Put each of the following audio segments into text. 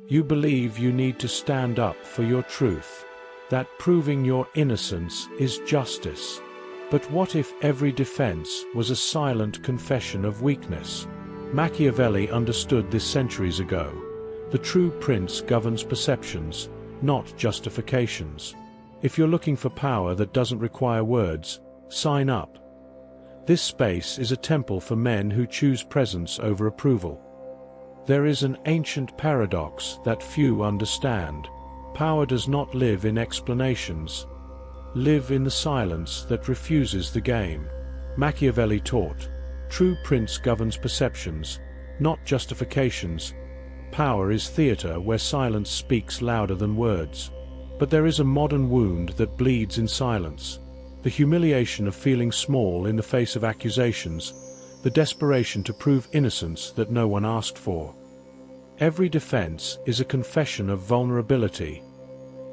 You believe you need to stand up for your truth, that proving your innocence is justice. But what if every defense was a silent confession of weakness? Machiavelli understood this centuries ago. The true prince governs perceptions, not justifications. If you're looking for power that doesn't require words, sign up. This space is a temple for men who choose presence over approval. There is an ancient paradox that few understand. Power does not live in explanations. Live in the silence that refuses the game. Machiavelli taught, true prince governs perceptions, not justifications. Power is theater where silence speaks louder than words. But there is a modern wound that bleeds in silence. The humiliation of feeling small in the face of accusations, the desperation to prove innocence that no one asked for. Every defense is a confession of vulnerability.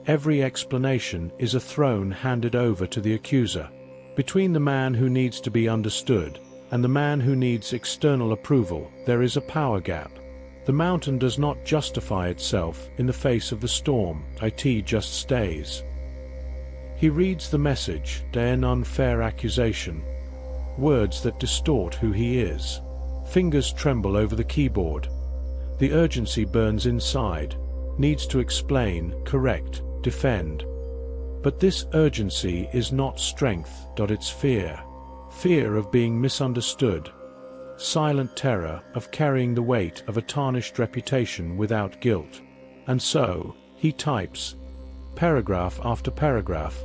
Every explanation is a throne handed over to the accuser. Between the man who needs to be understood and the man who needs external approval, there is a power gap. The mountain does not justify itself in the face of the storm, it just stays. He reads the message, an unfair accusation. Words that distort who he is. Fingers tremble over the keyboard. The urgency burns inside, needs to explain, correct, defend. But this urgency is not strength, it's fear. Fear of being misunderstood. Silent terror of carrying the weight of a tarnished reputation without guilt. And so, he types, paragraph after paragraph,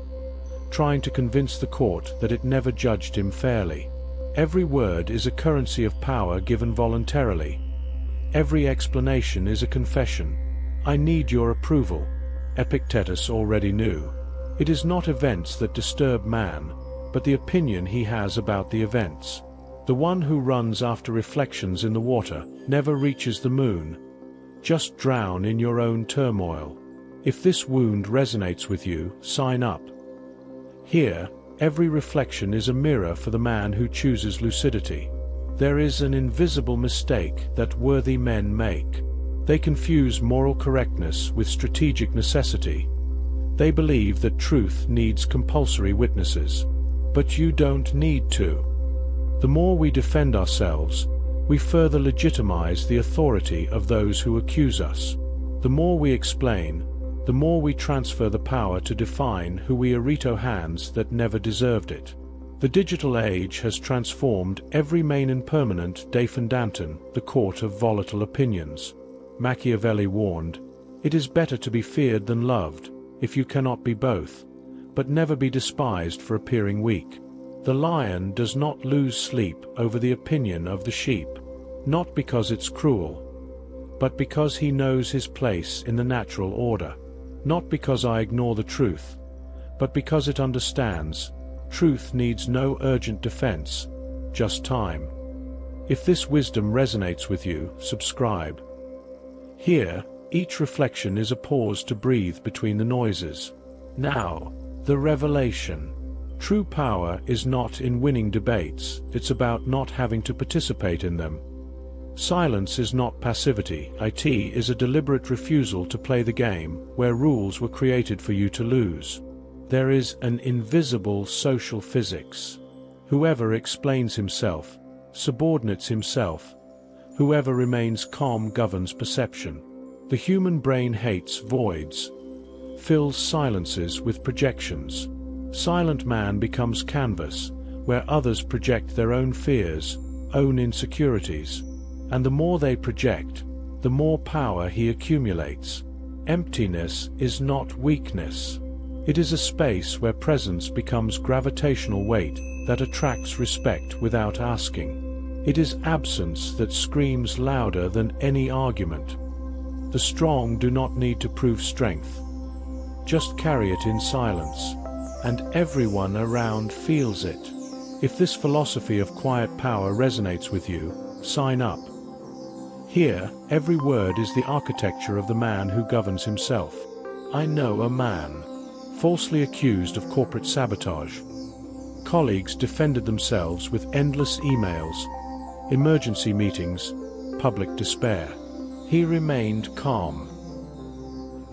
trying to convince the court that it never judged him fairly. Every word is a currency of power given voluntarily. Every explanation is a confession. I need your approval. Epictetus already knew. It is not events that disturb man, but the opinion he has about the events. The one who runs after reflections in the water never reaches the moon. Just drown in your own turmoil. If this wound resonates with you, sign up. Here, every reflection is a mirror for the man who chooses lucidity. There is an invisible mistake that worthy men make. They confuse moral correctness with strategic necessity. They believe that truth needs compulsory witnesses. But you don't need to. The more we defend ourselves, we further legitimize the authority of those who accuse us. The more we explain, the more we transfer the power to define who we are hands that never deserved it. The digital age has transformed every main and permanent Danton, the court of volatile opinions. Machiavelli warned, it is better to be feared than loved, if you cannot be both, but never be despised for appearing weak. The lion does not lose sleep over the opinion of the sheep, not because it's cruel, but because he knows his place in the natural order. Not because I ignore the truth, but because it understands, truth needs no urgent defense, just time. If this wisdom resonates with you, subscribe. Here, each reflection is a pause to breathe between the noises. Now, the revelation. True power is not in winning debates, it's about not having to participate in them. Silence is not passivity, it is a deliberate refusal to play the game where rules were created for you to lose. There is an invisible social physics. Whoever explains himself, subordinates himself. Whoever remains calm governs perception. The human brain hates voids, fills silences with projections. Silent man becomes canvas, where others project their own fears, own insecurities. And the more they project, the more power he accumulates. Emptiness is not weakness. It is a space where presence becomes gravitational weight that attracts respect without asking. It is absence that screams louder than any argument. The strong do not need to prove strength. Just carry it in silence. And everyone around feels it. If this philosophy of quiet power resonates with you, sign up. Here, every word is the architecture of the man who governs himself. I know a man, falsely accused of corporate sabotage. Colleagues defended themselves with endless emails, emergency meetings, public despair. He remained calm.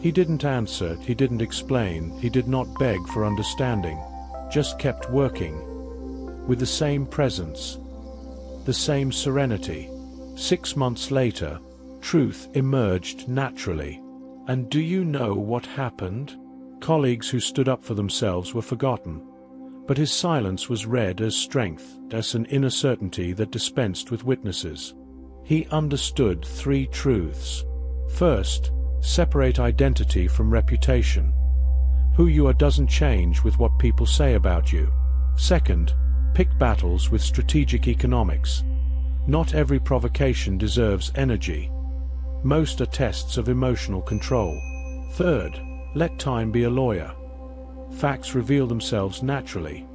He didn't answer, he didn't explain, he did not beg for understanding, just kept working. With the same presence, the same serenity. 6 months later, truth emerged naturally. And do you know what happened? Colleagues who stood up for themselves were forgotten. But his silence was read as strength, as an inner certainty that dispensed with witnesses. He understood 3 truths. First, separate identity from reputation. Who you are doesn't change with what people say about you. Second, pick battles with strategic economics. Not every provocation deserves energy. Most are tests of emotional control. Third, let time be a lawyer. Facts reveal themselves naturally.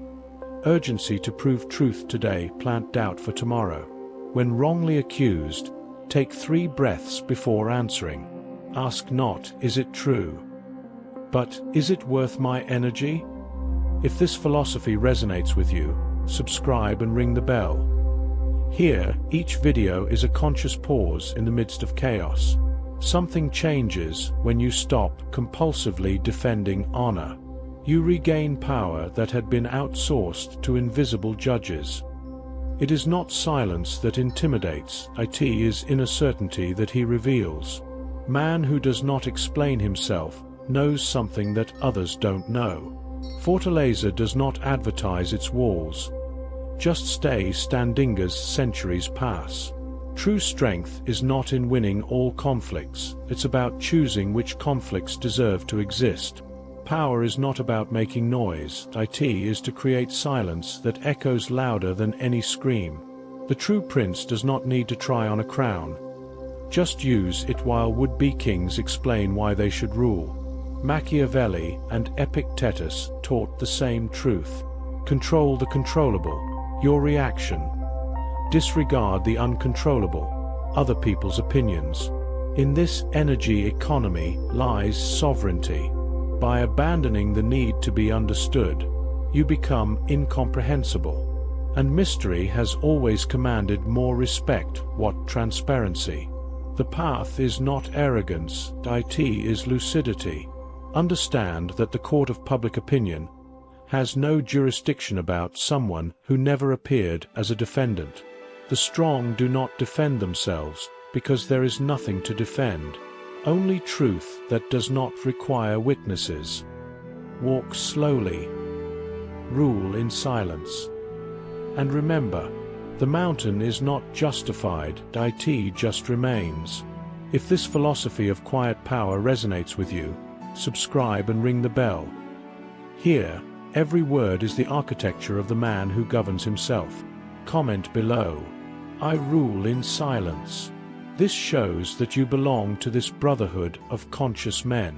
Urgency to prove truth today, plant doubt for tomorrow. When wrongly accused, take 3 breaths before answering. Ask not, is it true? But, is it worth my energy? If this philosophy resonates with you, subscribe and ring the bell. Here, each video is a conscious pause in the midst of chaos. Something changes when you stop compulsively defending honor. You regain power that had been outsourced to invisible judges. It is not silence that intimidates, it is inner certainty that he reveals. Man who does not explain himself knows something that others don't know. Fortaleza does not advertise its walls. Just stay standing as centuries pass. True strength is not in winning all conflicts, it's about choosing which conflicts deserve to exist. Power is not about making noise, it is to create silence that echoes louder than any scream. The true prince does not need to try on a crown. Just use it while would-be kings explain why they should rule. Machiavelli and Epictetus taught the same truth. Control the controllable, your reaction. Disregard the uncontrollable, other people's opinions. In this energy economy lies sovereignty. By abandoning the need to be understood, you become incomprehensible. And mystery has always commanded more respect, what transparency. The path is not arrogance, it is lucidity. Understand that the court of public opinion has no jurisdiction about someone who never appeared as a defendant. The strong do not defend themselves because there is nothing to defend. Only truth that does not require witnesses. Walk slowly. Rule in silence. And remember, the mountain is not justified, it just remains. If this philosophy of quiet power resonates with you, subscribe and ring the bell. Here, every word is the architecture of the man who governs himself. Comment below. I rule in silence. This shows that you belong to this brotherhood of conscious men.